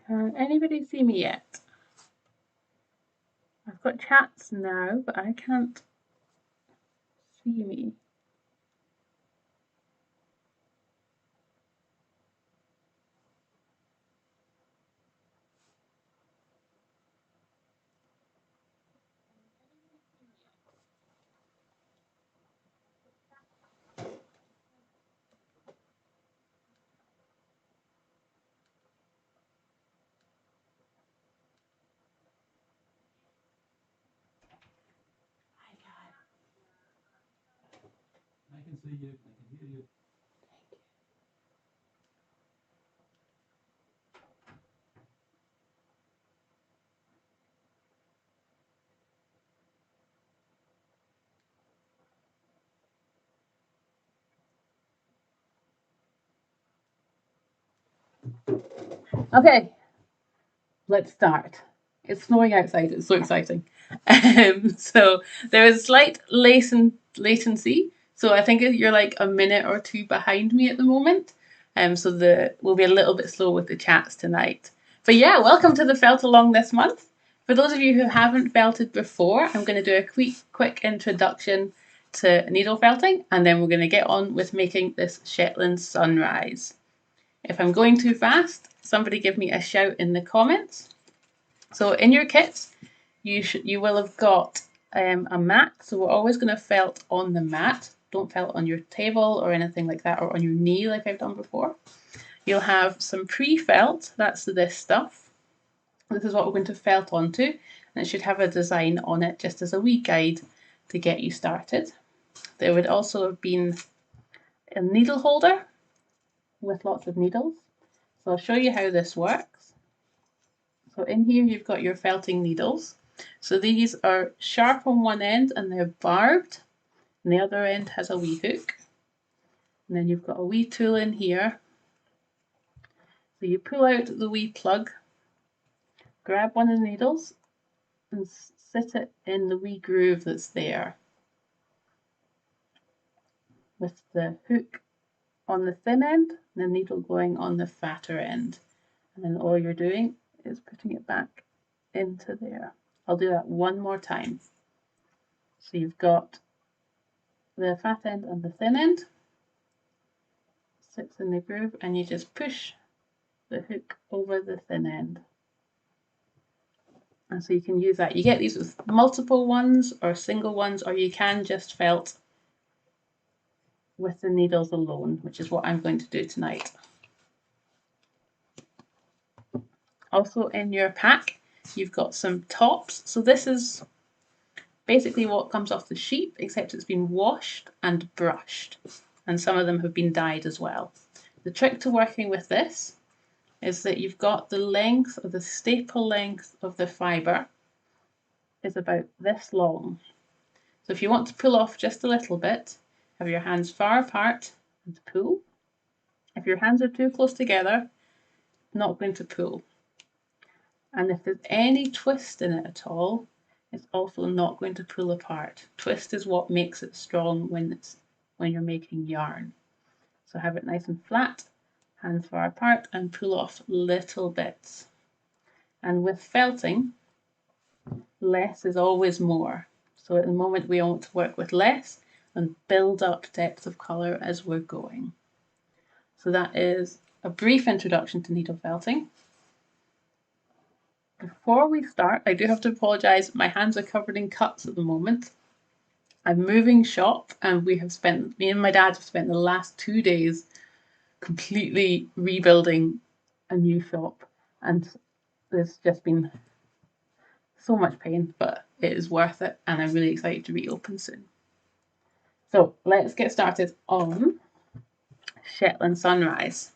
Can anybody see me yet? I've got chats now, but I can't see me. I can see you. I can hear you. Okay, let's start. It's snowing outside. It's so exciting. So there is slight latency. So I think you're like a minute or two behind me at the moment. So we'll be a little bit slow with the chats tonight. But yeah, welcome to the Felt Along this month. For those of you who haven't felted before, I'm going to do a quick introduction to needle felting, and then we're going to get on with making this Shetland sunrise. If I'm going too fast, somebody give me a shout in the comments. So in your kits, you will have got a mat. So we're always going to felt on the mat. Don't felt on your table or anything like that, or on your knee like I've done before. You'll have some pre-felt. That's this stuff. This is what we're going to felt onto, and it should have a design on it just as a wee guide to get you started. There would also have been a needle holder with lots of needles. So I'll show you how this works. So in here you've got your felting needles. So these are sharp on one end and they're barbed, and the other end has a wee hook. And then you've got a wee tool in here. So you pull out the wee plug, grab one of the needles and sit it in the wee groove that's there, with the hook on the thin end and the needle going on the fatter end. And then all you're doing is putting it back into there. I'll do that one more time. So you've got the fat end and the thin end, sits in the groove, and you just push the hook over the thin end. And so you can use that. You get these with multiple ones or single ones, or you can just felt with the needles alone, which is what I'm going to do tonight. Also in your pack, you've got some tops. So this is basically what comes off the sheep, except it's been washed and brushed, and some of them have been dyed as well. The trick to working with this is that you've got the length, or the staple length of the fibre is about this long. So if you want to pull off just a little bit, have your hands far apart and pull. If your hands are too close together, not going to pull. And if there's any twist in it at all, it's also not going to pull apart. Twist is what makes it strong when you're making yarn. So have it nice and flat, hands far apart, and pull off little bits. And with felting, less is always more. So at the moment we want to work with less and build up depth of colour as we're going. So that is a brief introduction to needle felting. Before we start, I do have to apologise, my hands are covered in cuts at the moment. I'm moving shop, and me and my dad have spent the last 2 days completely rebuilding a new shop, and there's just been so much pain, but it is worth it, and I'm really excited to reopen soon. So let's get started on Shetland Sunrise.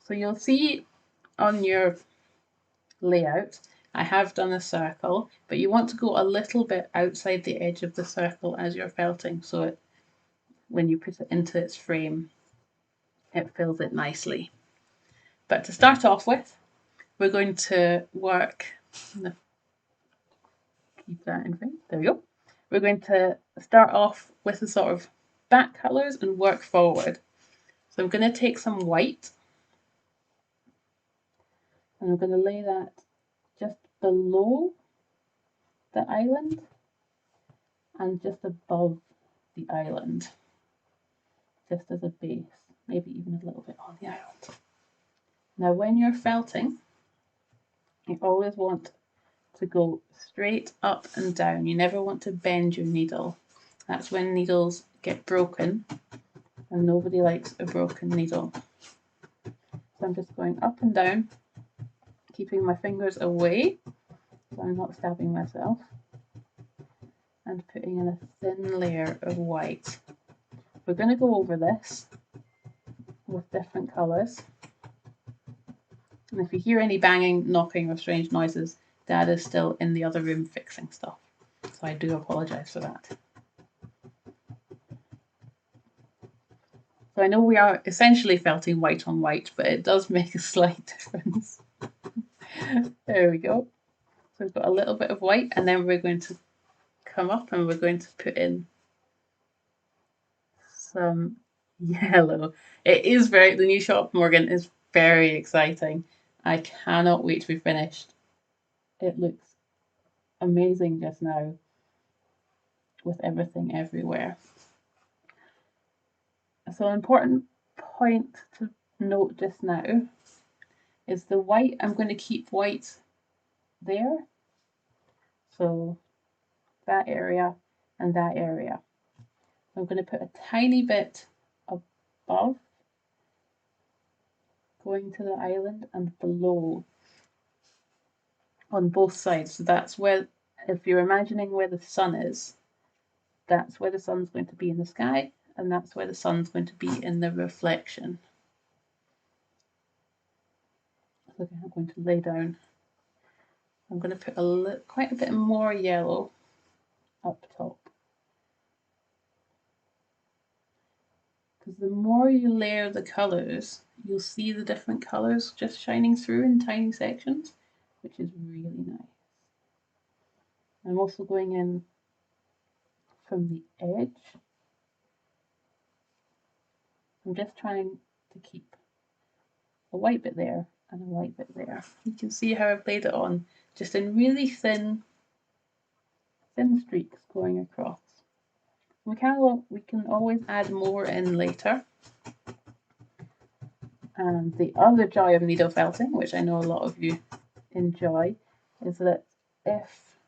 So you'll see on your layout, I have done a circle, but you want to go a little bit outside the edge of the circle as you're felting, so when you put it into its frame, it fills it nicely. But to start off with, we're going to work, keep that in frame, there we go. We're going to start off with the sort of back colours and work forward. So I'm going to take some white, And I'm going to lay that just below the island and just above the island, just as a base, maybe even a little bit on the island. Now when you're felting, you always want to go straight up and down. You never want to bend your needle. That's when needles get broken, and nobody likes a broken needle. So I'm just going up and down, keeping my fingers away so I'm not stabbing myself, and putting in a thin layer of white. We're going to go over this with different colours. And if you hear any banging, knocking or strange noises, Dad is still in the other room fixing stuff. So I do apologise for that. So I know we are essentially felting white on white, but it does make a slight difference. There we go. So we've got a little bit of white, and then we're going to come up and we're going to put in some yellow. It is the new shop, Morgan, is very exciting. I cannot wait to be finished. It looks amazing just now with everything everywhere. So an important point to note just now is the white. I'm going to keep white there. So that area and that area. I'm going to put a tiny bit above, going to the island, and below on both sides. So that's where, if you're imagining where the sun is, that's where the sun's going to be in the sky, and that's where the sun's going to be in the reflection. So I'm going to lay down. I'm going to put quite a bit more yellow up top. Because the more you layer the colours, you'll see the different colours just shining through in tiny sections, which is really nice. I'm also going in from the edge. I'm just trying to keep a white bit there and a white bit there. You can see how I've laid it on just in really thin streaks going across. We can always add more in later. And the other joy of needle felting, which I know a lot of you enjoy, is that if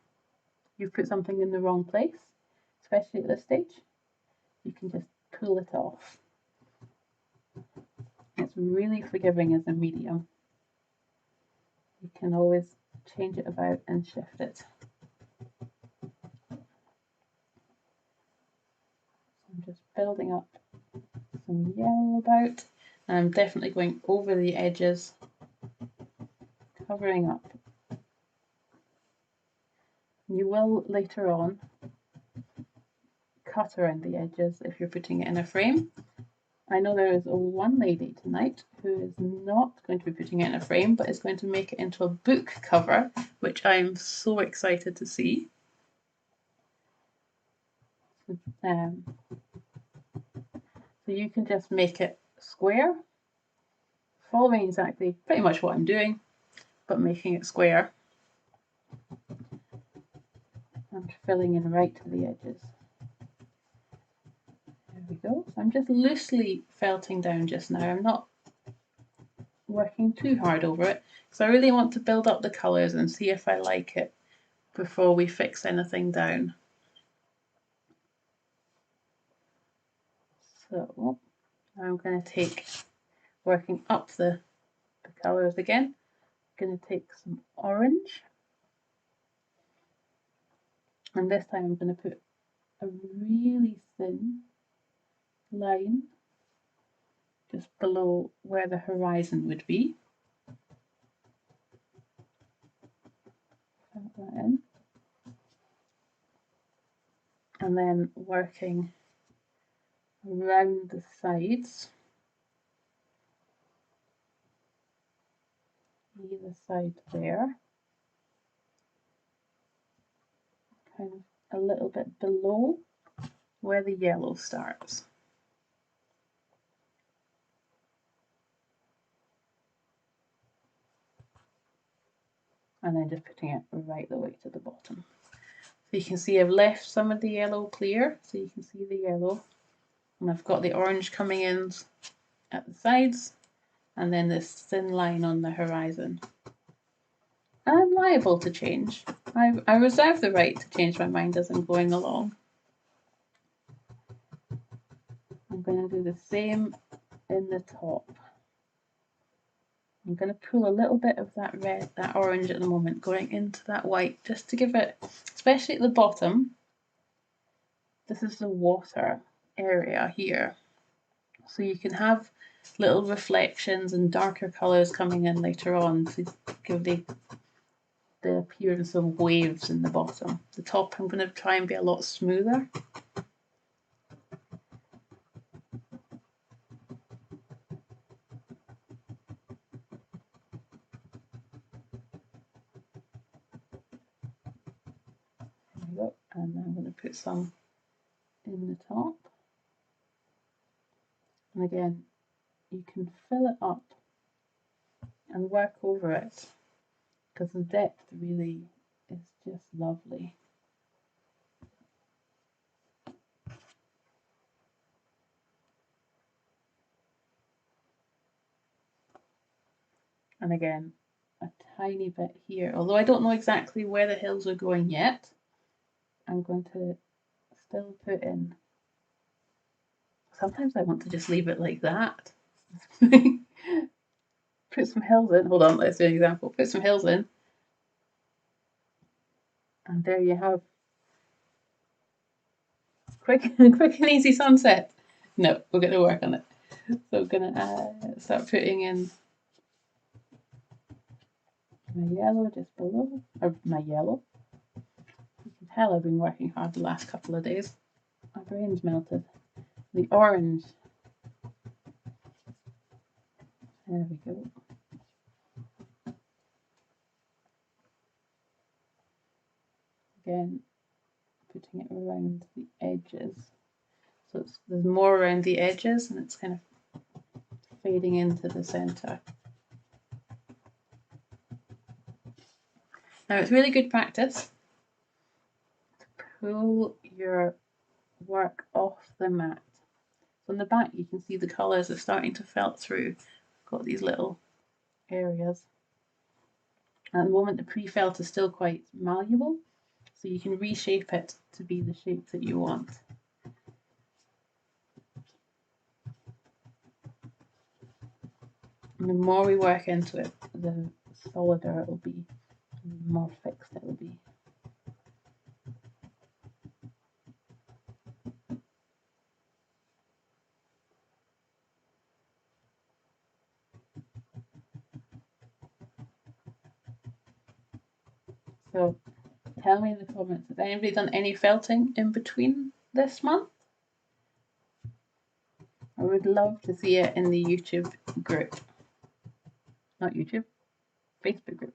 you've put something in the wrong place, especially at this stage, you can just pull it off. It's really forgiving as a medium. You can always change it about and shift it. I'm just building up some yellow about, and I'm definitely going over the edges, covering up. You will later on cut around the edges if you're putting it in a frame. I know there is one lady tonight who is not going to be putting it in a frame, but is going to make it into a book cover, which I'm so excited to see. So you can just make it square, following exactly pretty much what I'm doing, but making it square and filling in right to the edges. There we go. So I'm just loosely felting down just now. I'm not working too hard over it because I really want to build up the colours and see if I like it before we fix anything down. So I'm going to take, working up the colours again, I'm going to take some orange, and this time I'm going to put a really thin line just below where the horizon would be. Put that in. And then working around the sides, either side there, kind of a little bit below where the yellow starts. and then just putting it right the way to the bottom. So you can see I've left some of the yellow clear, so you can see the yellow, and I've got the orange coming in at the sides, and then this thin line on the horizon. And I'm liable to change. I reserve the right to change my mind as I'm going along. I'm going to do the same in the top. I'm going to pull a little bit of that red, that orange at the moment, going into that white, just to give it, especially at the bottom, this is the water area here. So you can have little reflections and darker colours coming in later on to give the appearance of waves in the bottom. The top I'm going to try and be a lot smoother. There we go. And I'm going to put some in the top. And again, you can fill it up and work over it, because the depth really is just lovely. And again, a tiny bit here, although I don't know exactly where the hills are going yet. I'm going to still put in. Sometimes I want to just leave it like that. Put some hills in. Hold on, let's do an example. Put some hills in. And there you have quick and easy sunset. No, we're going to work on it. So I'm going to start putting in my yellow just below, or my yellow. You can tell I've been working hard the last couple of days. My brain's melted. The orange. There we go. Again, putting it around the edges. So there's more around the edges and it's kind of fading into the center. Now it's really good practice to pull your work off the mat. So on the back you can see the colours are starting to felt through. Got these little areas. At the moment the pre-felt is still quite malleable, so you can reshape it to be the shape that you want. And the more we work into it, the solider it will be, the more fixed it will be. So tell me in the comments, has anybody done any felting in between this month? I would love to see it in the YouTube group. Not YouTube, Facebook group.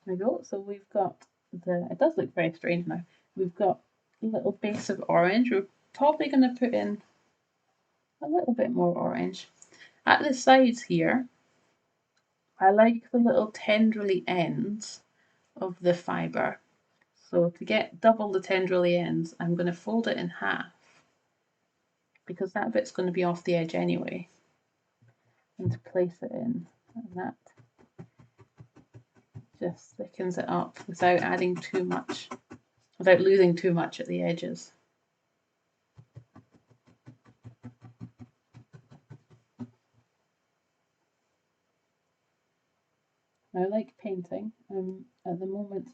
There we go. So we've got it does look very strange now. We've got a little base of orange. We're probably going to put in a little bit more orange. At the sides here, I like the little tendrily ends of the fibre. So to get double the tendrily ends, I'm going to fold it in half, because that bit's going to be off the edge anyway, and to place it in, and that just thickens it up without adding too much, without losing too much at the edges. Now, like painting, I'm at the moment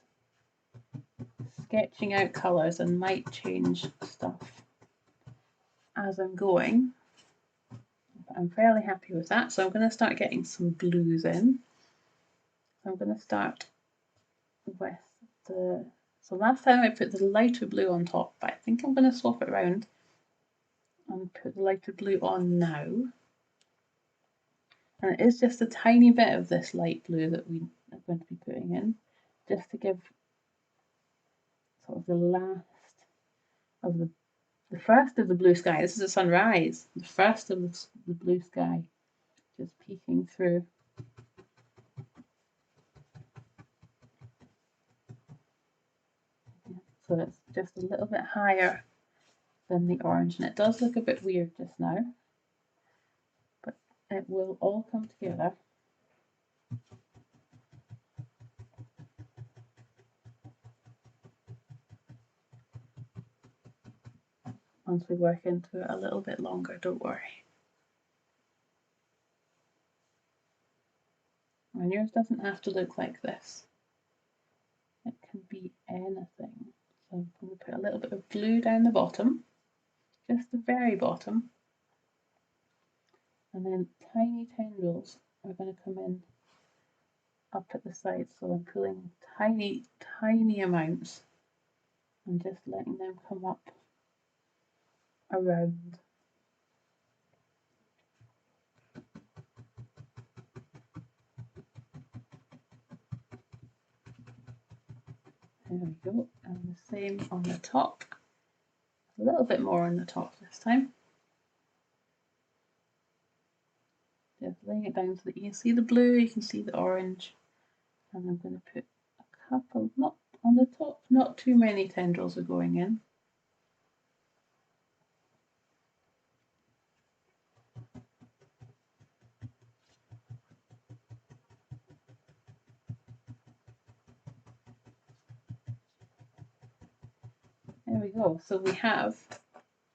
sketching out colours and might change stuff as I'm going. But I'm fairly happy with that, so I'm going to start getting some blues in. So I'm going to start with the, so last time I put the lighter blue on top, but I think I'm going to swap it around and put the lighter blue on now. And it is just a tiny bit of this light blue that we are going to be putting in. just to give sort of the last of the first of the blue sky. This is a sunrise. The first of the blue sky just peeking through. So it's just a little bit higher than the orange, and it does look a bit weird just now, but it will all come together. Once we work into it a little bit longer, don't worry. And yours doesn't have to look like this. It can be anything. So I'm going to put a little bit of blue down the bottom, just the very bottom. And then tiny tendrils are going to come in up at the side. So I'm pulling tiny, tiny amounts and just letting them come up around. There we go. And the same on the top. A little bit more on the top this time. Just laying it down so that you can see the blue, you can see the orange. And I'm going to put a couple, not on the top, not too many tendrils are going in. There we go. So we have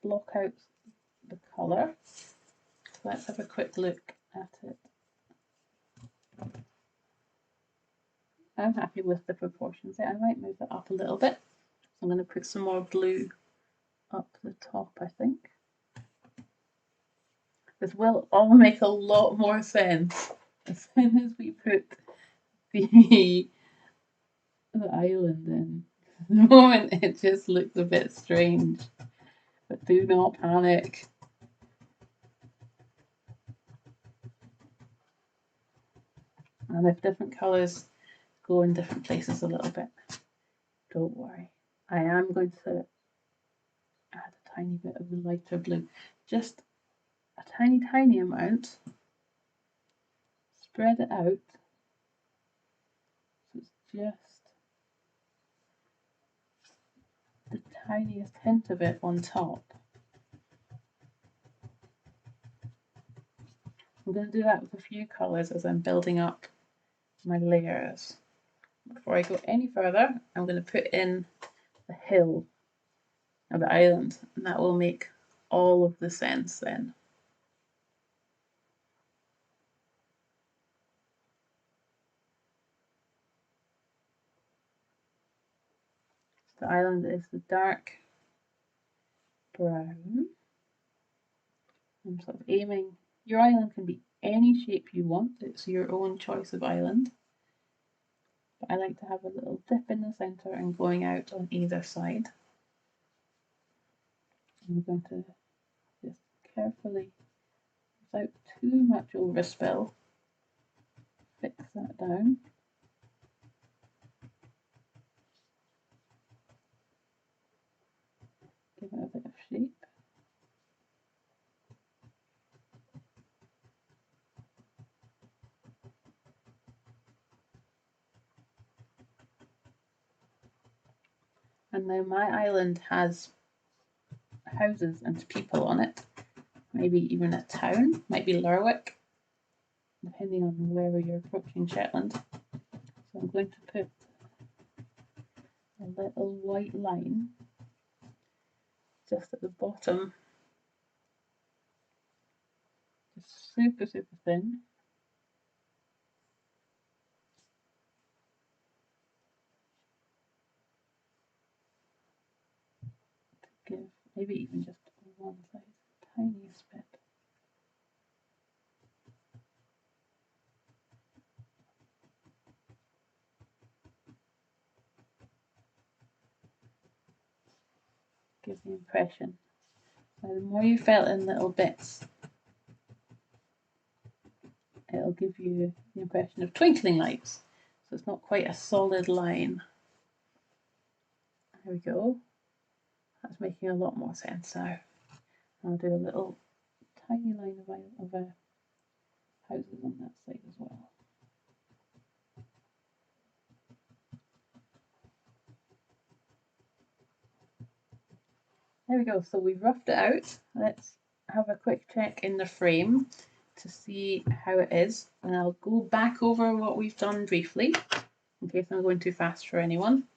block out the colour. So let's have a quick look at it. I'm happy with the proportions there. I might move it up a little bit. I'm going to put some more blue up the top, I think. This will all make a lot more sense as soon as we put the island in. At the moment it just looks a bit strange, but do not panic. And if different colours go in different places a little bit, don't worry. I am going to add a tiny bit of the lighter blue, just a tiny, tiny amount. Spread it out so it's just the tiniest hint of it on top. I'm going to do that with a few colours as I'm building up my layers. Before I go any further, I'm going to put in the hill of the island, and that will make all of the sense then. The island is the dark brown. I'm sort of aiming. Your island can be any shape you want. It's your own choice of island. But I like to have a little dip in the centre and going out on either side. I'm going to just carefully, without too much overspill, fix that down. Give it a bit of shape. And now my island has houses and people on it, maybe even a town, might be Lerwick, depending on where you're approaching Shetland. So I'm going to put a little white line just at the bottom, just super, super thin. To give maybe even just one side, tiniest bit. Give the impression. Now the more you fill in little bits, it'll give you the impression of twinkling lights. So it's not quite a solid line. There we go. That's making a lot more sense now. I'll do a little tiny line of houses on that side as well. There we go. So we've roughed it out. Let's have a quick check in the frame to see how it is. And I'll go back over what we've done briefly in case I'm going too fast for anyone.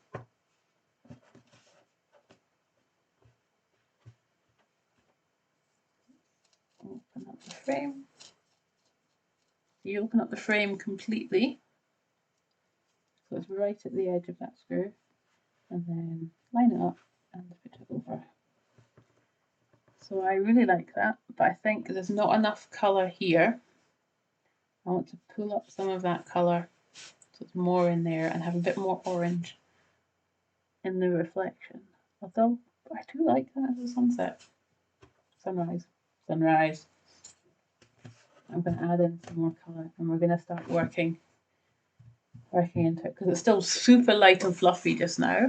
Open up the frame. You open up the frame completely. So it's right at the edge of that screw. And then line it up and put it over. So I really like that, but I think there's not enough colour here. I want to pull up some of that colour so it's more in there and have a bit more orange in the reflection. Although I do like that as a sunset. Sunrise. Sunrise. I'm going to add in some more colour and we're going to start working into it because it's still super light and fluffy just now.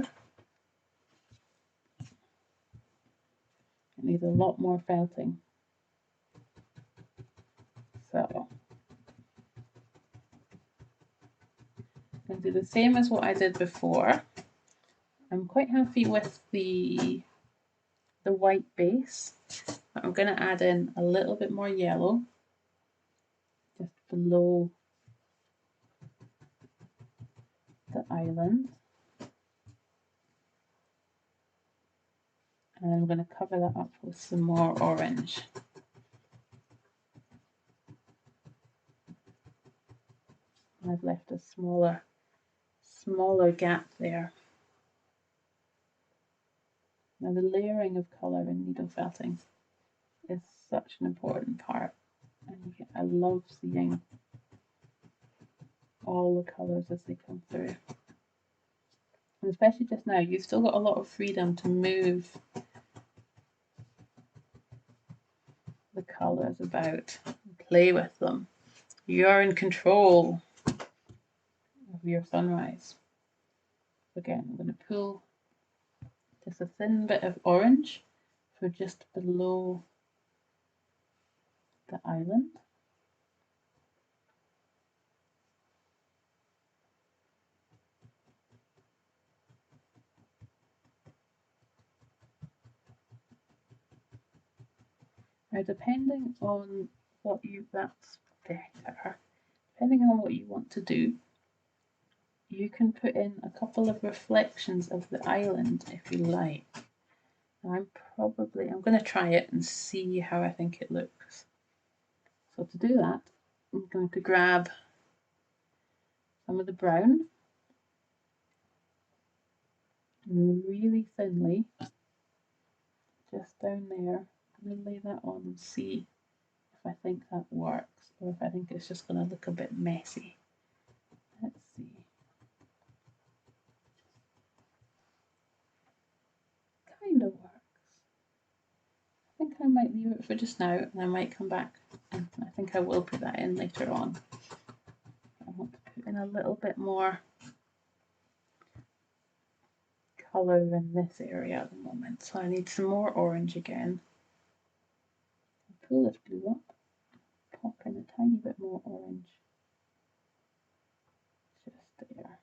It needs a lot more felting. So I'm going to do the same as what I did before. I'm quite happy with the white base, but I'm going to add in a little bit more yellow just below the island. And then I'm going to cover that up with some more orange. And I've left a smaller gap there. Now the layering of colour in needle felting is such an important part. And I love seeing all the colours as they come through. And especially just now, you've still got a lot of freedom to move the colours about and play with them. You're in control of your sunrise. Again, I'm going to pull just a thin bit of orange for just below the island. Now, depending on what you, that's better. Depending on what you want to do, you can put in a couple of reflections of the island if you like. I'm going to try it and see how I think it looks. So to do that, I'm going to grab some of the brown and really thinly, just down there, I'm going to lay that on and see if I think that works or if I think it's just going to look a bit messy. Let's see. Kind of works. I think I might leave it for just now and I might come back and I think I will put that in later on. I want to put in a little bit more colour in this area at the moment, so I need some more orange again. I'll pull this blue up, pop in a tiny bit more orange just there.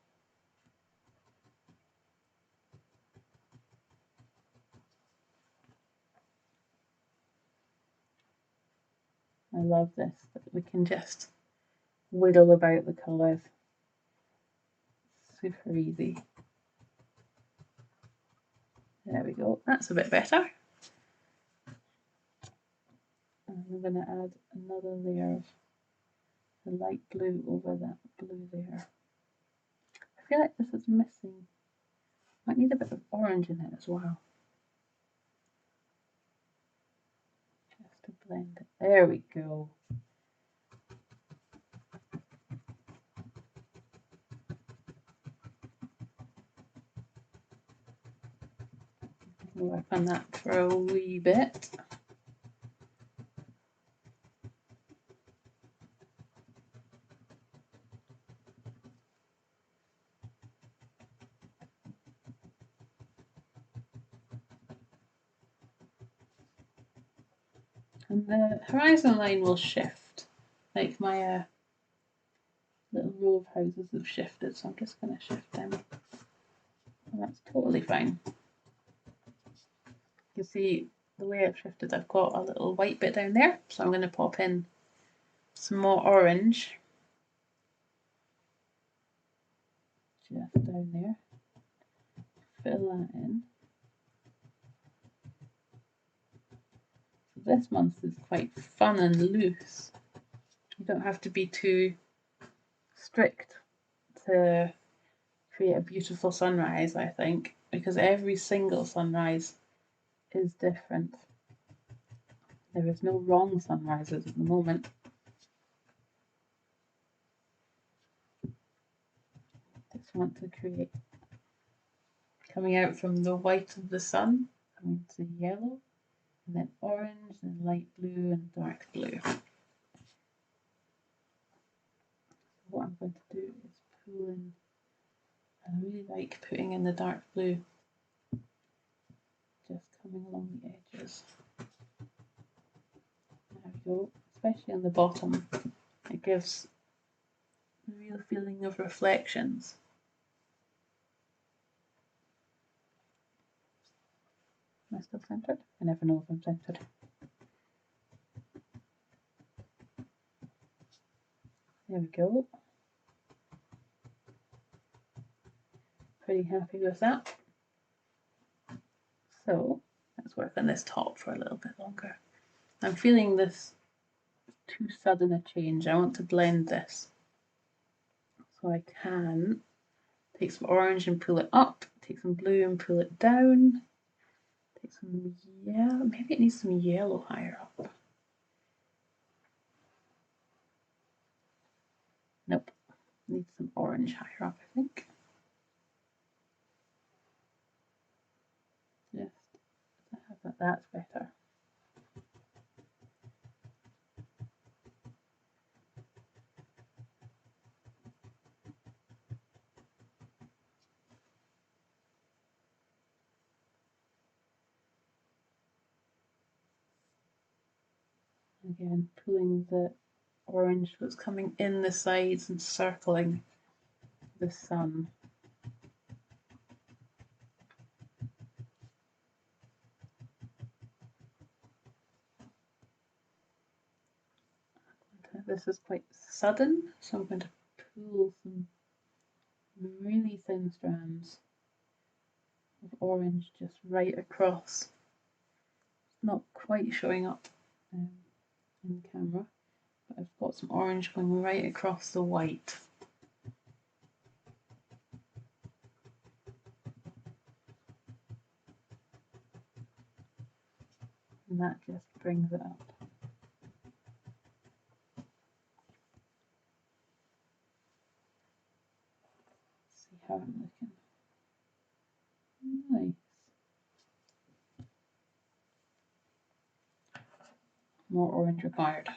I love this, that we can just whittle about the colours. Super easy. There we go, that's a bit better. And I'm going to add another layer of the light blue over that blue there. I feel like this is missing. Might need a bit of orange in it as well. Just to blend it. There we go. Work on that for a wee bit. And the horizon line will shift, like my little row of houses have shifted, so I'm just going to shift them. And that's totally fine. You see the way I've shifted, I've got a little white bit down there, so I'm going to pop in some more orange just down there, fill that in. So this month is quite fun and loose. You don't have to be too strict to create a beautiful sunrise, I think, because every single sunrise is different. There is no wrong sunrises at the moment. Just want to create coming out from the white of the sun, coming to yellow, and then orange, and light blue, and dark blue. What I'm going to do is pull in, I really like putting in the dark blue, just coming along the edges. There we go, especially on the bottom. It gives a real feeling of reflections. Am I still centered? I never know if I'm centered. There we go. Pretty happy with that. So let's work on this top for a little bit longer. I'm feeling this too sudden a change. I want to blend this. So I can take some orange and pull it up, take some blue and pull it down, take some yellow, maybe it needs some yellow higher up. Nope, needs some orange higher up, I think. Just have that, that's better. Again, pulling the orange that's coming in the sides and circling the sun. This is quite sudden, so I'm going to pull some really thin strands of orange just right across. It's not quite showing up in camera, but I've got some orange going right across the white. And that just brings it up. Let's see how I'm looking. Nice. More orange required.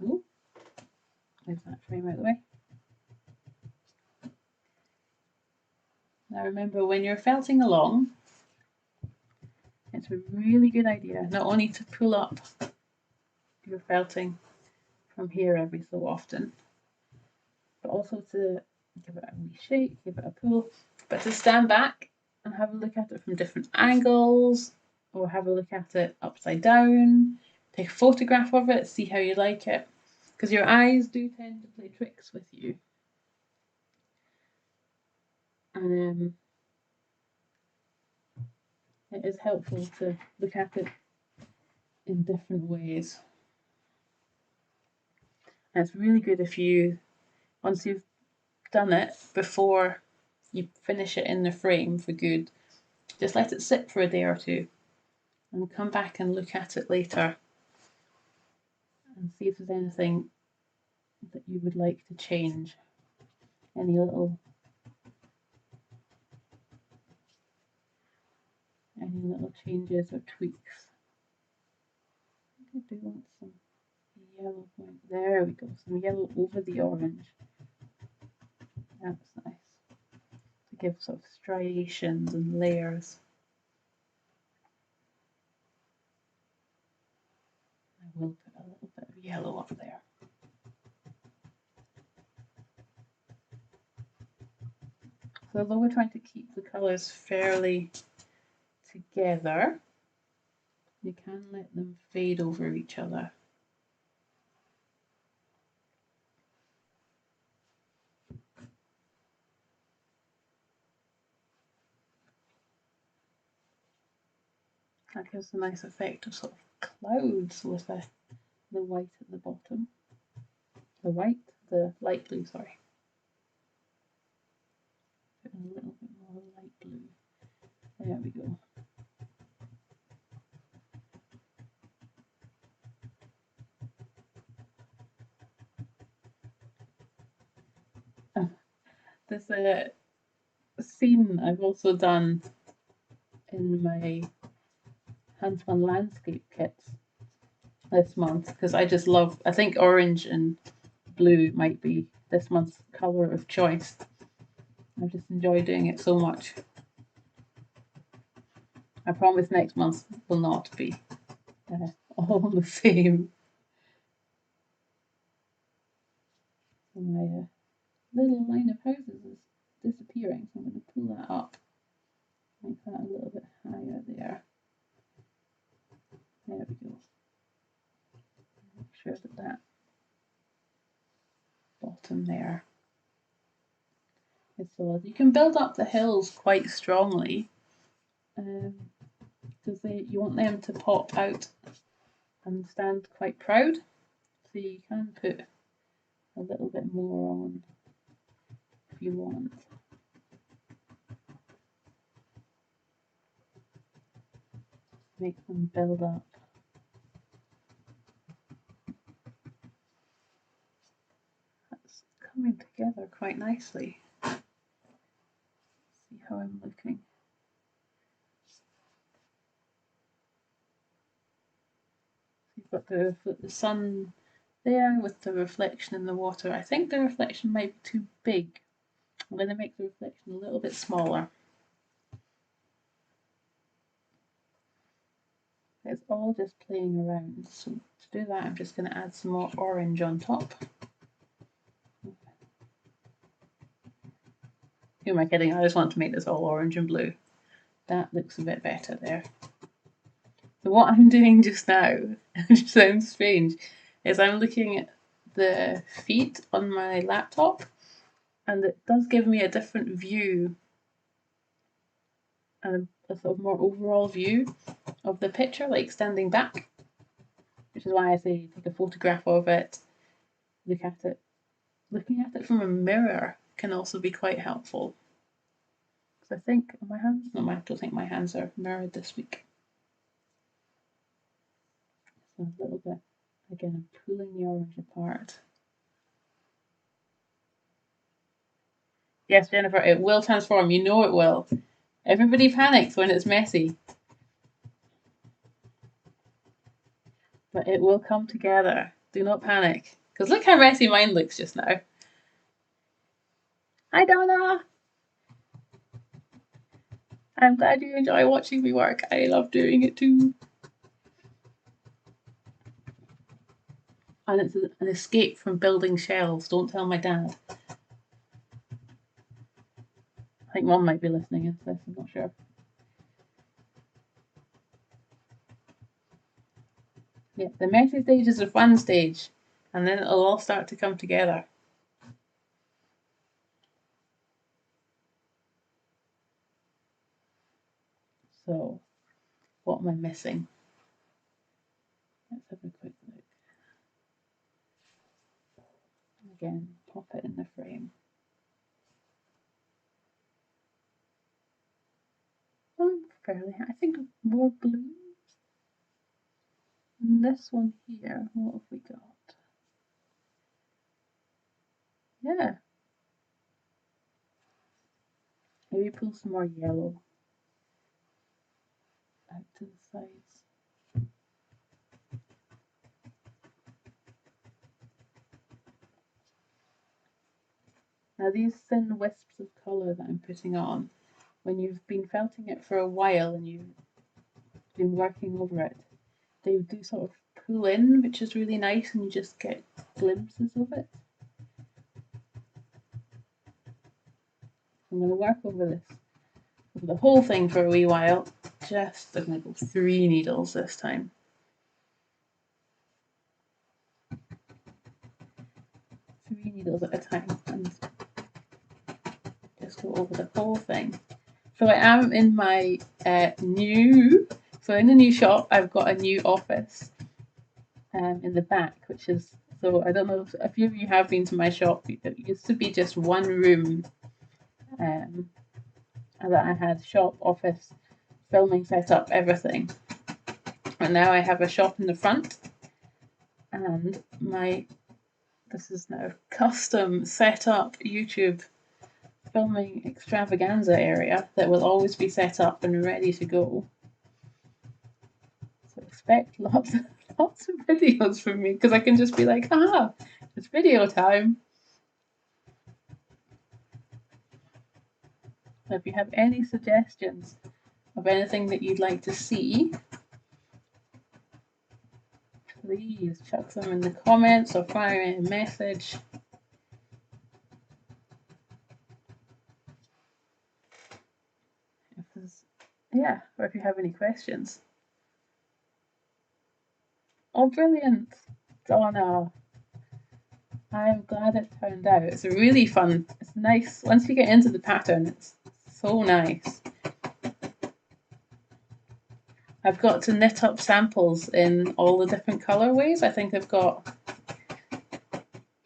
Ooh, move that frame out of the way. Now remember, when you're felting along, it's a really good idea not only to pull up your felting from here every so often, but also to give it a wee shake, give it a pull, but to stand back and have a look at it from different angles, or have a look at it upside down, take a photograph of it, see how you like it, because your eyes do tend to play tricks with you. And it is helpful to look at it in different ways. And it's really good if you, once you've done it, before you finish it in the frame for good, just let it sit for a day or two and come back and look at it later and see if there's anything that you would like to change. Any little changes or tweaks. I do want some yellow point. There we go, some yellow over the orange. That's nice. To give sort of striations and layers. So although we're trying to keep the colours fairly together, you can let them fade over each other. That gives a nice effect of sort of clouds with the white at the bottom. The light blue, sorry. Put in a little bit more light blue. There we go. This scene I've also done in my Handspun landscape kits this month because I just love, I think orange and blue might be this month's colour of choice. I just enjoy doing it so much. I promise next month will not be all the same. So my little line of houses is disappearing, so I'm going to pull that up, make that a little bit higher there. There we go. Make sure that bottom there is solid. You can build up the hills quite strongly because you want them to pop out and stand quite proud. So you can put a little bit more on if you want. Make them build up. That's coming together quite nicely. See how I'm looking. You've got the sun there with the reflection in the water. I think the reflection might be too big. I'm going to make the reflection a little bit smaller. It's all just playing around. So to do that, I'm just going to add some more orange on top. Who am I kidding? I just want to make this all orange and blue. That looks a bit better there. So what I'm doing just now, which sounds strange, is I'm looking at the feet on my laptop, and it does give me a different view and a sort of more overall view of the picture, like standing back, which is why I say take a photograph of it, look at it. Looking at it from a mirror can also be quite helpful. Because I think my hands, no, I don't think my hands are mirrored this week. So a little bit, again, I'm pulling the orange apart. Yes, Jennifer, it will transform. You know it will. Everybody panics when it's messy. But it will come together. Do not panic. Because look how messy mine looks just now. Hi, Donna. I'm glad you enjoy watching me work. I love doing it too. And it's an escape from building shelves. Don't tell my dad. I think Mum might be listening into this. I'm not sure. Yeah, the messy stage is the fun stage. And then it'll all start to come together. So, what am I missing? Let's have a quick look. Again, pop it in the frame. I think more blues. And this one here, what have we got? Yeah. Maybe pull some more yellow out to the sides. Now these thin wisps of colour that I'm putting on, when you've been felting it for a while and you've been working over it, they do sort of pull in, which is really nice, and you just get glimpses of it. So I'm going to work over the whole thing for a wee while. I'm going to go 3 needles this time. 3 needles at a time, and just go over the whole thing. So I am in my in the new shop, I've got a new office in the back, which is, so I don't know if a few of you have been to my shop. It used to be just one room that I had shop, office, filming set up, everything. And now I have a shop in the front, and this is now custom set up YouTube filming extravaganza area that will always be set up and ready to go. So expect lots of videos from me, because I can just be like, it's video time. If you have any suggestions of anything that you'd like to see, please chuck them in the comments or fire me a message. Or if you have any questions. Oh, brilliant, Donna. I'm glad it turned out. It's really fun. It's nice. Once you get into the pattern, it's so nice. I've got to knit up samples in all the different colorways. I think I've got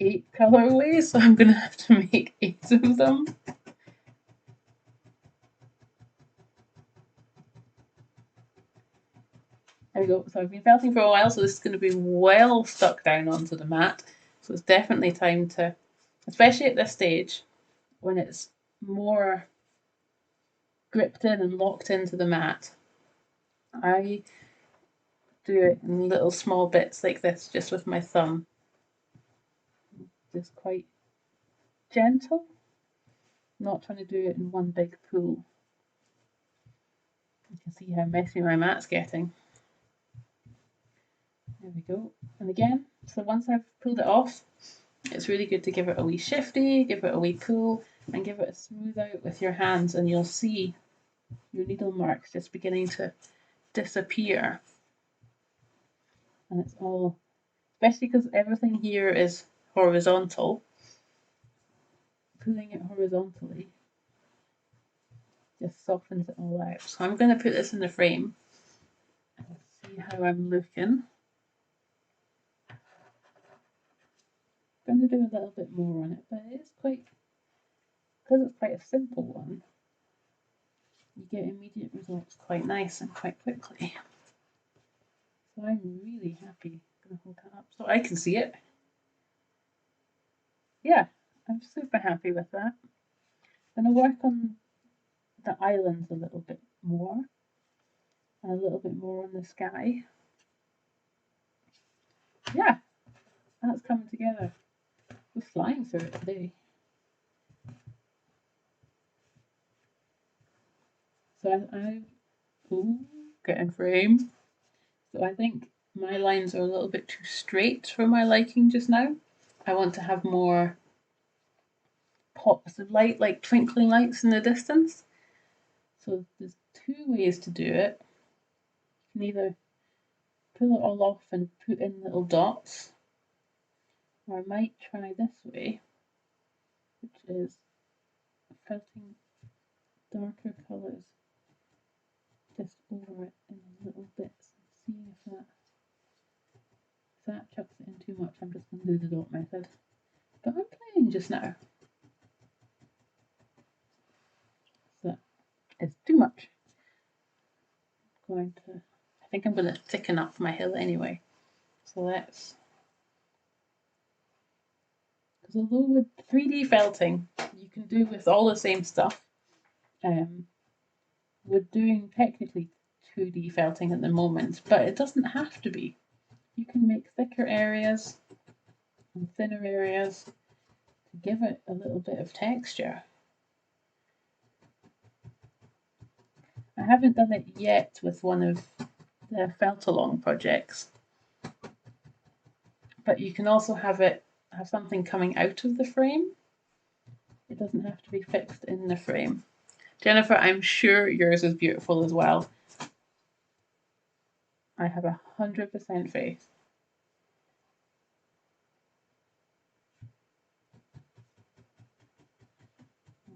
8 colorways, so I'm going to have to make 8 of them. There we go. So I've been felting for a while, so this is going to be well stuck down onto the mat. So it's definitely time to, especially at this stage, when it's more gripped in and locked into the mat, I do it in little small bits like this, just with my thumb. Just quite gentle, not trying to do it in one big pool. You can see how messy my mat's getting. There we go. And again, so once I've pulled it off, it's really good to give it a wee shifty, give it a wee pull, and give it a smooth out with your hands, and you'll see your needle marks just beginning to disappear. And it's all, especially because everything here is horizontal, pulling it horizontally just softens it all out. So I'm going to put this in the frame and see how I'm looking. I'm going to do a little bit more on it, but it is quite, because it's quite a simple one, you get immediate results quite nice and quite quickly. So I'm really happy. I'm going to hold that up so I can see it. Yeah, I'm super happy with that. I'm going to work on the islands a little bit more, and a little bit more on the sky. Yeah, that's coming together. We're flying through it today. So I get in frame. So I think my lines are a little bit too straight for my liking just now. I want to have more pops of light, like twinkling lights in the distance. So there's 2 ways to do it. You can either pull it all off and put in little dots, or I might try this way, which is felting darker colours just over it in little bits and seeing if that chucks it in too much. I'm just going to do the dot method. But I'm playing just now. So it's too much. I think I'm going to thicken up my hill anyway. So let's, because although with 3D felting you can do with all the same stuff, we're doing technically 2D felting at the moment, but it doesn't have to be. You can make thicker areas and thinner areas to give it a little bit of texture. I haven't done it yet with one of the felt along projects, but you can also have something coming out of the frame. It doesn't have to be fixed in the frame. Jennifer, I'm sure yours is beautiful as well. I have 100% faith.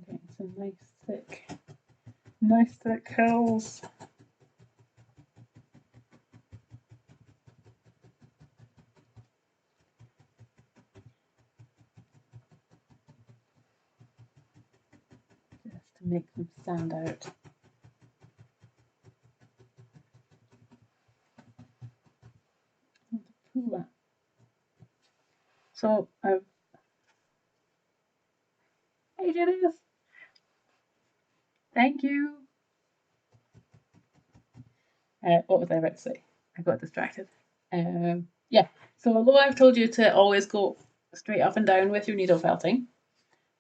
Okay, some nice thick hills. Just to make them stand out. Pull that. So I've. Hey, Janice. Thank you. What was I about to say? I got distracted. Yeah. So although I've told you to always go straight up and down with your needle felting,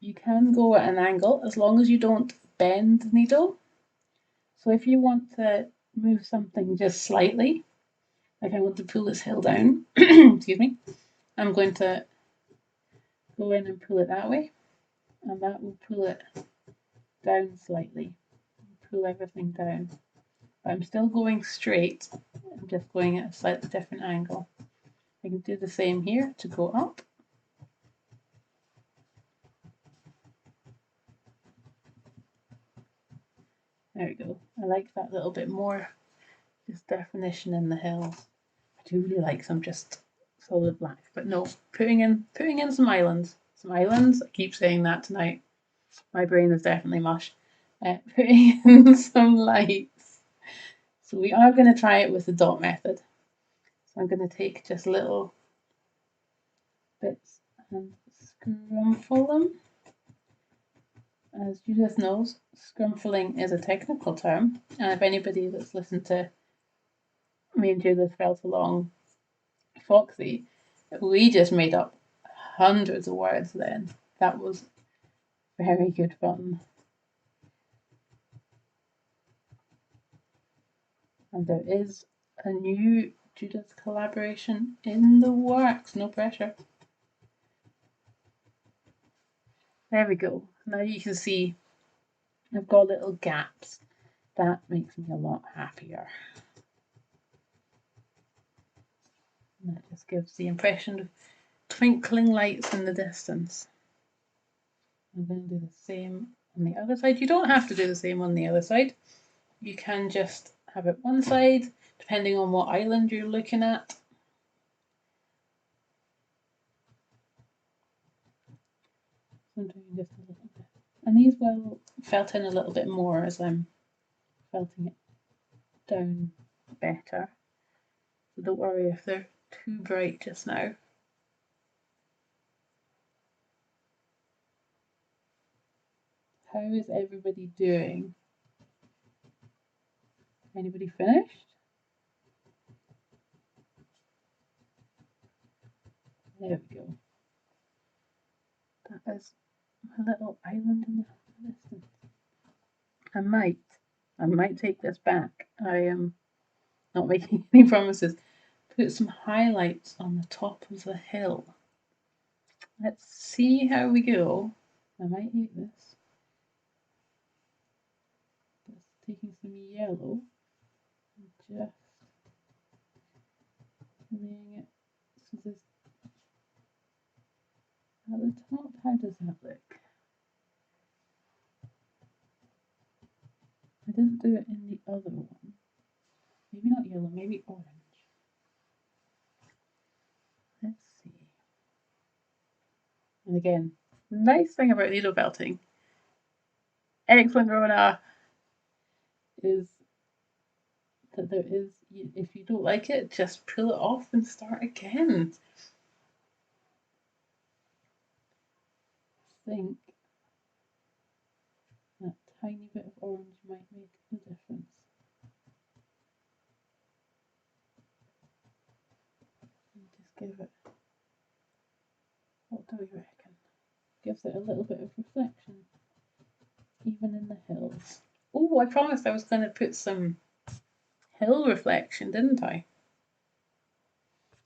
you can go at an angle as long as you don't bend the needle. So if you want to move something just slightly, like I want to pull this hill down, excuse me, I'm going to go in and pull it that way, and that will pull it down slightly, pull everything down. But I'm still going straight, I'm just going at a slightly different angle. I can do the same here to go up. There we go. I like that little bit more just definition in the hills. I do really like some just solid black, but no, putting in some islands. Some islands, I keep saying that tonight. My brain is definitely mush. Putting in some lights. So we are going to try it with the dot method. So I'm going to take just little bits and scrumfle them. As Judith knows, scrumfling is a technical term, and if anybody that's listened to me and Judith felt along Foxy, we just made up hundreds of words then. That was very good fun. And there is a new Judith collaboration in the works, no pressure. There we go. Now you can see I've got little gaps. That makes me a lot happier. And that just gives the impression of twinkling lights in the distance. I'm going to do the same on the other side. You don't have to do the same on the other side. You can just have it one side, depending on what island you're looking at. I'm doing just a little bit. And these will felt in a little bit more as I'm felting it down better. So don't worry if they're too bright just now. How is everybody doing? Anybody finished? There we go. That is my little island in the distance. I might take this back. I am not making any promises. Put some highlights on the top of the hill. Let's see how we go. I might eat this. Just taking some yellow and just laying it so this at the top. How does that look? I didn't do it in the other one. Maybe not yellow, maybe orange. Let's see. And again, the nice thing about needle felting, excellent Rona, is that there is, if you don't like it, just pull it off and start again. I think that tiny bit of orange might make a difference. And just give it, what do we reckon? Gives it a little bit of reflection, even in the hills. Oh, I promised I was going to put some hill reflection, didn't I?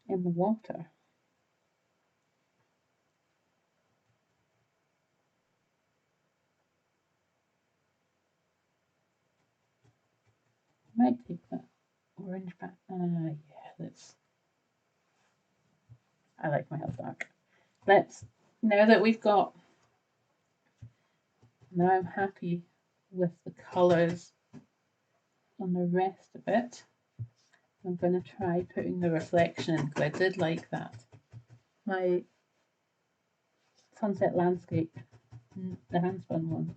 In the water. might take that orange back. Yeah, that's. I like my hair dark. Let's, now that we've got, now I'm happy with the colours on the rest of it. I'm going to try putting the reflection in because I did like that. My sunset landscape, the handspun one,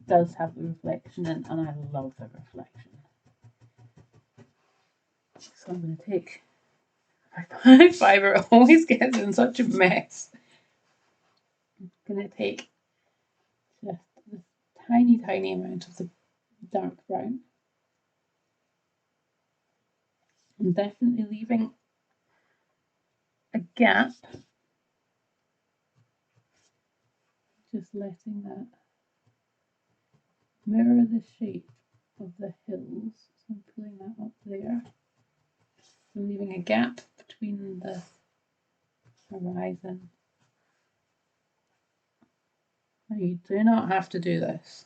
does have the reflection in, and I love the reflection. So I'm going to take my fibre always gets in such a mess. I'm going to take just this tiny amount of the dark brown. I'm definitely leaving a gap, just letting that mirror the shape of the hills. So I'm pulling that up there. I'm leaving a gap between the horizon. Now you do not have to do this.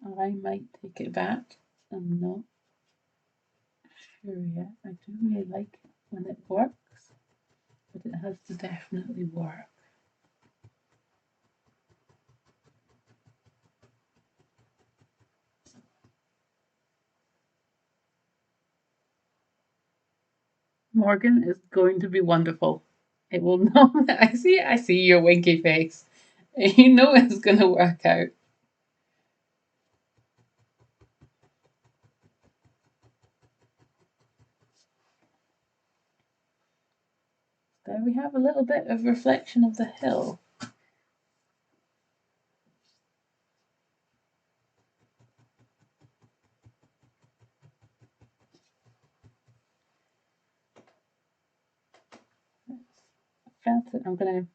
I might take it back. I'm not sure yet. I do really like it when it works, but it has to definitely work. Morgan is going to be wonderful. It will not. I see your winky face. You know it's going to work out. There we have a little bit of reflection of the hill. Felt it. I'm going to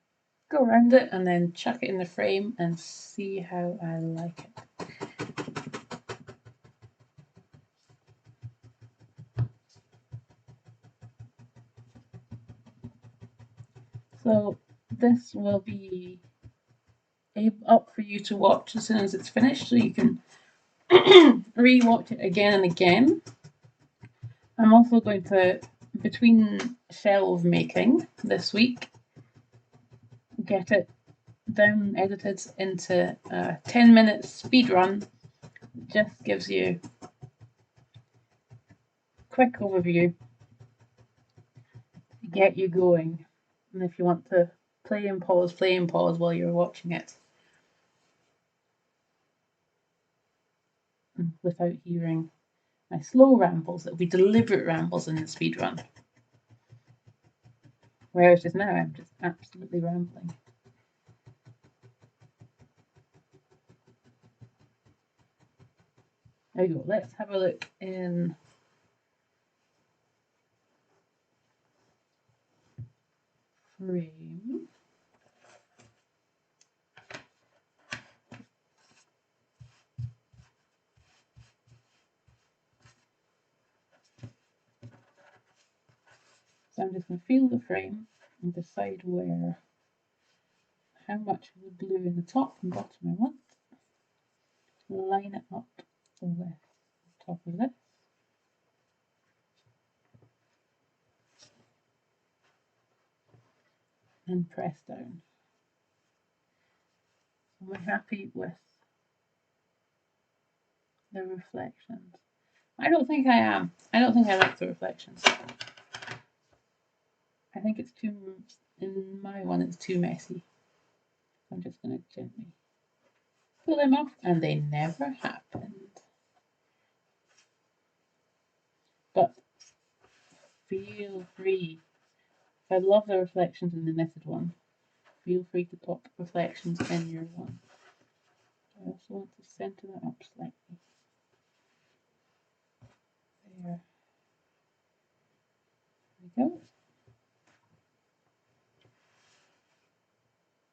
go around it and then chuck it in the frame and see how I like it. So this will be up for you to watch as soon as it's finished, so you can re-watch it again and again. I'm also going to, between shelve making this week, get it down edited into a 10-minute speed run. Just gives you a quick overview to get you going. And if you want to play and pause while you're watching it without hearing my slow rambles. It'll be deliberate rambles in the speed run. Whereas just now I'm just absolutely rambling. There you go. Let's have a look in frame. So I'm just going to feel the frame and decide how much of the blue in the top and bottom I want. Line it up with the top of this. And press down. Am I happy with the reflections? I don't think I am. I don't think I like the reflections. I think it's too, in my one, it's too messy. I'm just going to gently pull them off, and they never happened. But feel free. I love the reflections in the knitted one. Feel free to pop reflections in your one. I also want to center that up slightly. There we go.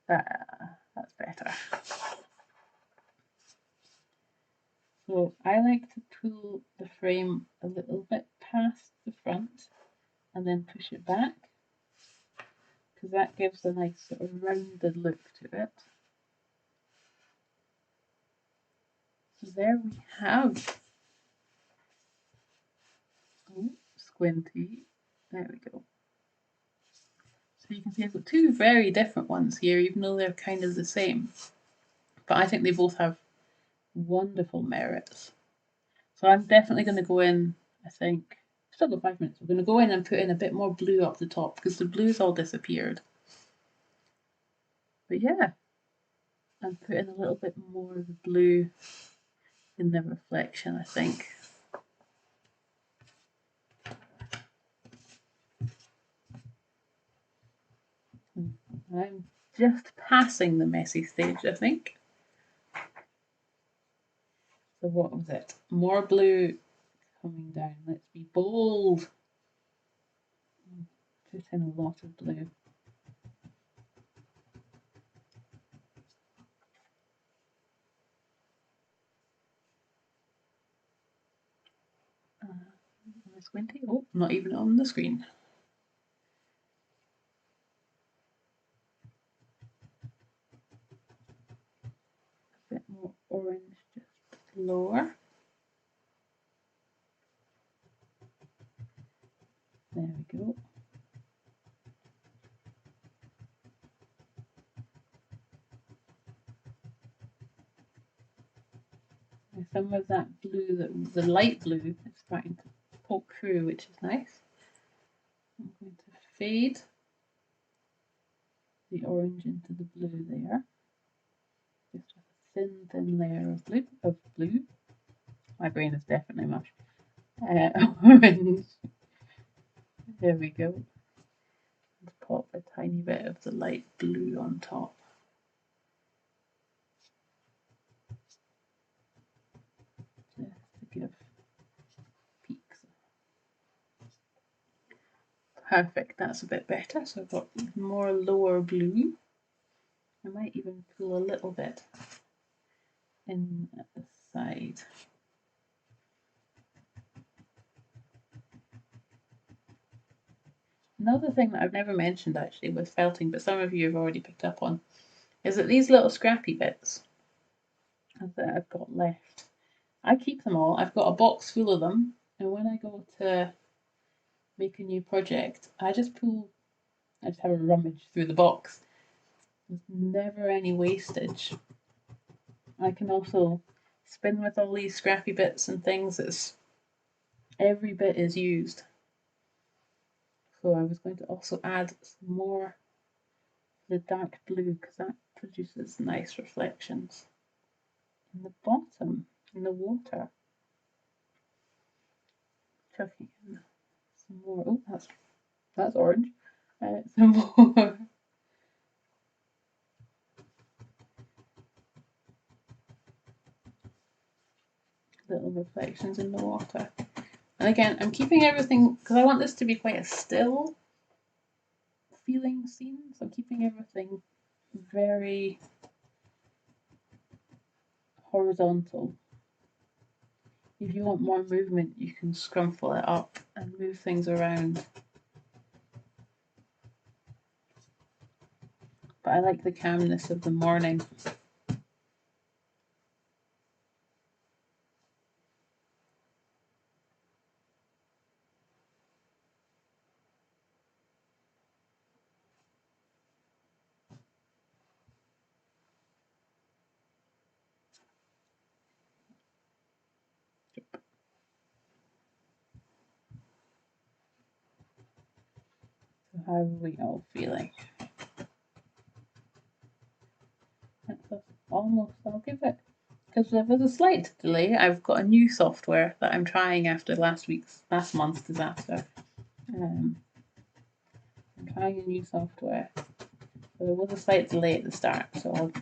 That's better. So I like to pull the frame a little bit past the front and then push it back, because that gives a nice sort of rounded look to it. So there we have squinty. There we go. So you can see I've got two very different ones here, even though they're kind of the same. But I think they both have wonderful merits. So I'm definitely going to go in, I think, still got 5 minutes. We're going to go in and put in a bit more blue up the top because the blue's all disappeared. But yeah, and put in a little bit more of the blue in the reflection, I think. I'm just passing the messy stage, I think. So what was it? More blue coming down. Let's be bold. Put in a lot of blue. Squinty. Oh, not even on the screen. A bit more orange just lower. There we go. And some of that blue, the light blue, is starting to poke through, which is nice. I'm going to fade the orange into the blue there. Just with a thin layer of blue. My brain is definitely mush. Orange. There we go. Let's pop a tiny bit of the light blue on top. Just to give peaks. Perfect, that's a bit better. So I've got more lower blue. I might even pull a little bit in at the side. Another thing that I've never mentioned actually with felting, but some of you have already picked up on, is that these little scrappy bits that I've got left, I keep them all. I've got a box full of them, and when I go to make a new project, I just have a rummage through the box. There's never any wastage. I can also spin with all these scrappy bits and things. It's every bit is used. So I was going to also add some more the dark blue because that produces nice reflections in the bottom, in the water. Chucking in some more. Oh, that's orange. Some more little reflections in the water. And again, I'm keeping everything because I want this to be quite a still feeling scene. So I'm keeping everything very horizontal. If you want more movement, you can scrumple it up and move things around. But I like the calmness of the morning. So how are we all feeling? That's almost, I'll give it, because there was a slight delay. I've got a new software that I'm trying after last month's disaster. I'm trying a new software. So there was a slight delay at the start, so I'll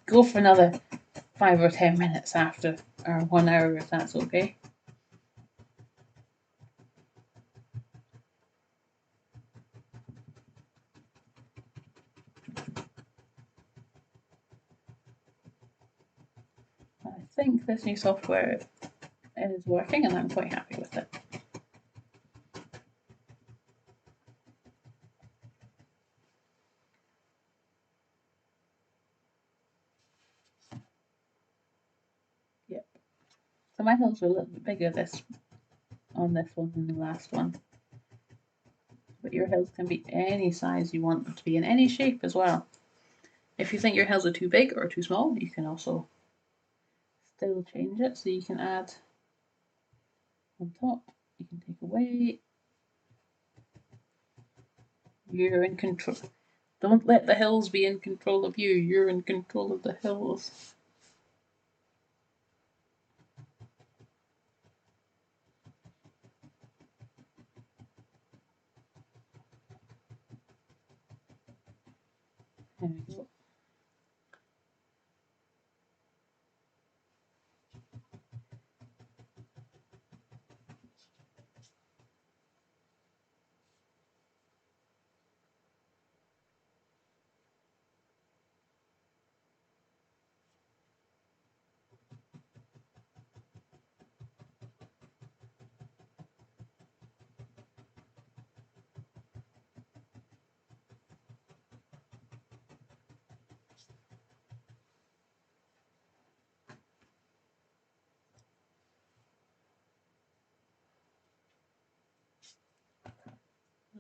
go for another 5 or 10 minutes after, or 1 hour if that's okay. I think this new software is working and I'm quite happy with it. Yep. So my hills are a little bit bigger this on this one than the last one. But your hills can be any size you want them to be, in any shape as well. If you think your hills are too big or too small, you can also still change it. So you can add on top, you can take away. You're in control. Don't let the hills be in control of you. You're in control of the hills. There we go.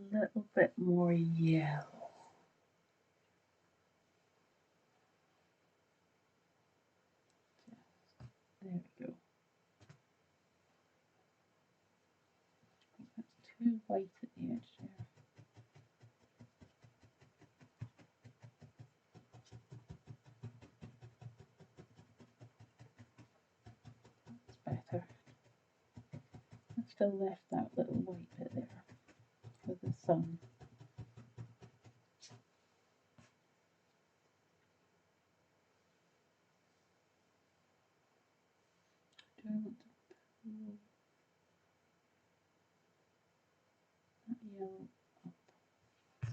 A little bit more yellow. There we go. That's too white at the edge there. That's better. I still left that little white bit there for the sun. Do I want to pull that yellow up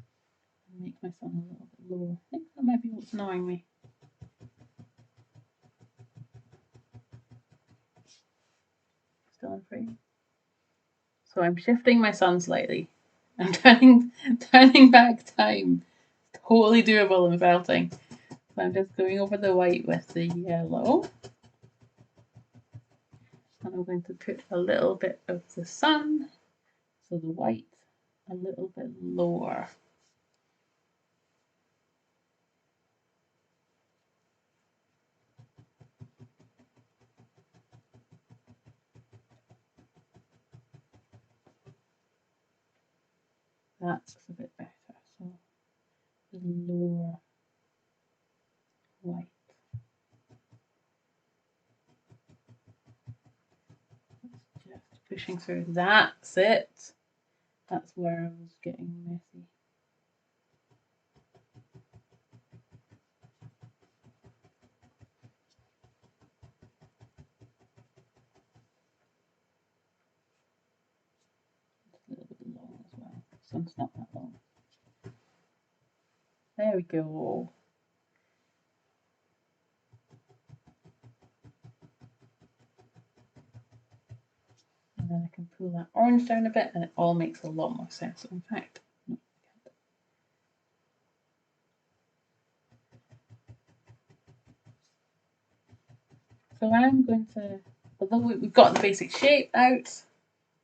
and make my sun a little bit lower? I think that might be what's annoying me. Still in frame. So I'm shifting my sun slightly. I'm turning back time. Totally doable in felting. So I'm just going over the white with the yellow. And I'm going to put a little bit of the sun, so the white a little bit lower. That's a bit better. So the lower white. Just pushing through. That's it. That's where I was getting messy. It's a little bit long as well. This one's not that long. There we go. And then I can pull that orange down a bit and it all makes a lot more sense. In fact, no, so I'm going to, although we've got the basic shape out,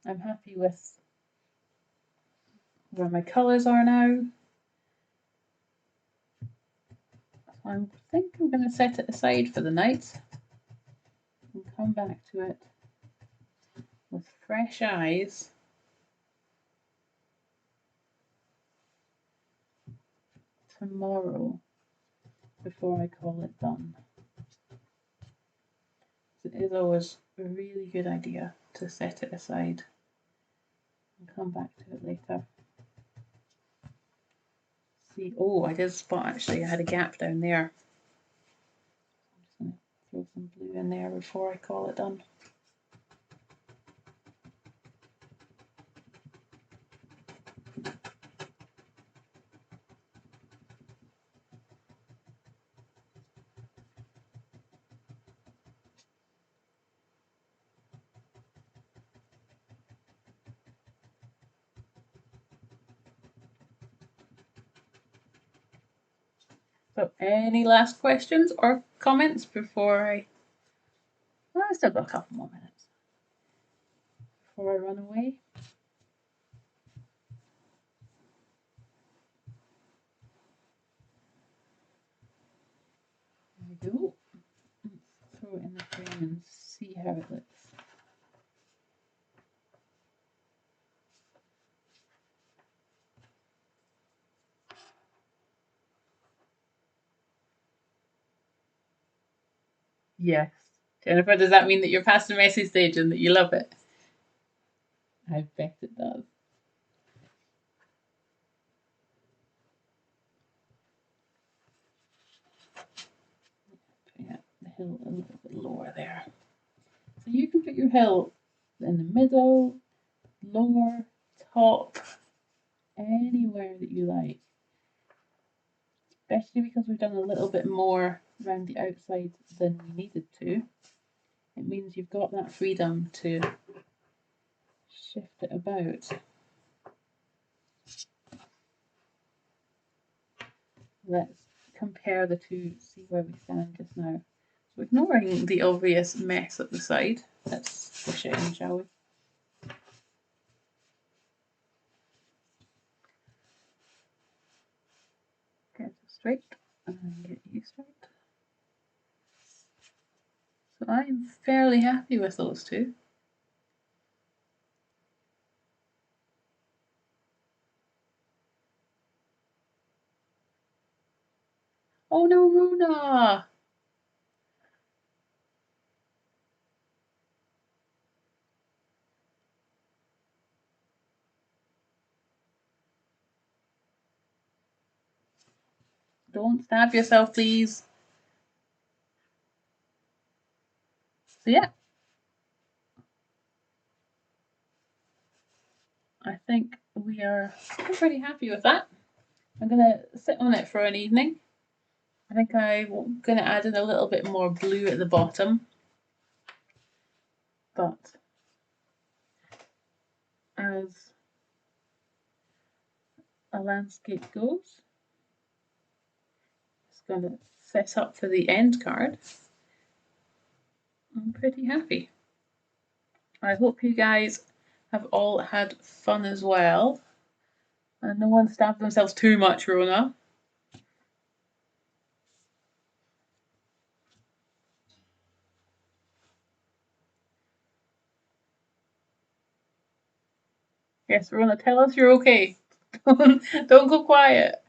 I'm happy with where my colours are now. I think I'm going to set it aside for the night and come back to it with fresh eyes tomorrow before I call it done. It is always a really good idea to set it aside and come back to it later. See, oh, I did spot actually, I had a gap down there. I'm just going to throw some blue in there before I call it done. So any last questions or comments before I still got a couple more minutes before I run away. There we go. Let's throw it in the frame and see how it looks. Yes. Jennifer, does that mean that you're past the messy stage and that you love it? I bet it does. Yeah, the hill a little bit lower there. So you can put your hill in the middle, lower, top, anywhere that you like. Especially because we've done a little bit more around the outside than we needed to. It means you've got that freedom to shift it about. Let's compare the two, see where we stand just now. So ignoring the obvious mess at the side, let's push it in, shall we? Get it straight and then get you straight. So I'm fairly happy with those two. Oh no, Rona! Don't stab yourself, please. So yeah, I think we are pretty happy with that. I'm gonna sit on it for an evening. I think I'm gonna add in a little bit more blue at the bottom, but as a landscape goes, it's gonna set up for the end card. I'm pretty happy. I hope you guys have all had fun as well. And no one stabbed themselves too much, Rona. Yes, Rona, tell us you're okay. Don't go quiet.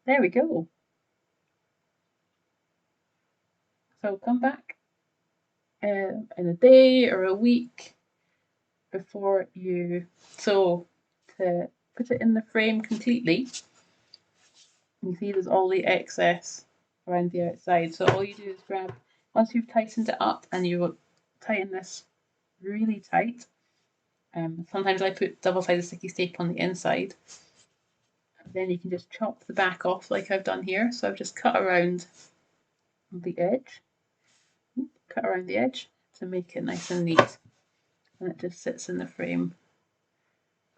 There we go. So come back in a day or a week before you. So to put it in the frame completely, you see there's all the excess around the outside. So all you do is grab, once you've tightened it up and you tighten this really tight. Sometimes I put double-sided sticky tape on the inside. Then you can just chop the back off like I've done here. So I've just cut around the edge, to make it nice and neat. And it just sits in the frame.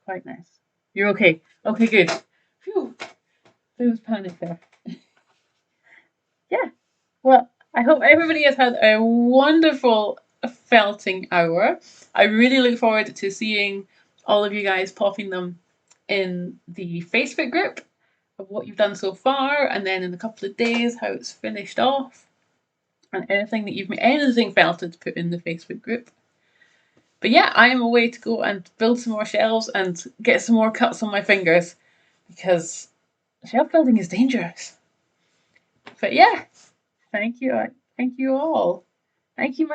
Quite nice. You're okay. Okay, good. Phew. There was panic there. Yeah. Well, I hope everybody has had a wonderful felting hour. I really look forward to seeing all of you guys popping them in the Facebook group of what you've done so far, and then in a couple of days how it's finished off, and anything that you've made, anything felted to put in the Facebook group. But yeah, I am away to go and build some more shelves and get some more cuts on my fingers because shelf building is dangerous. But yeah, thank you all. Thank you.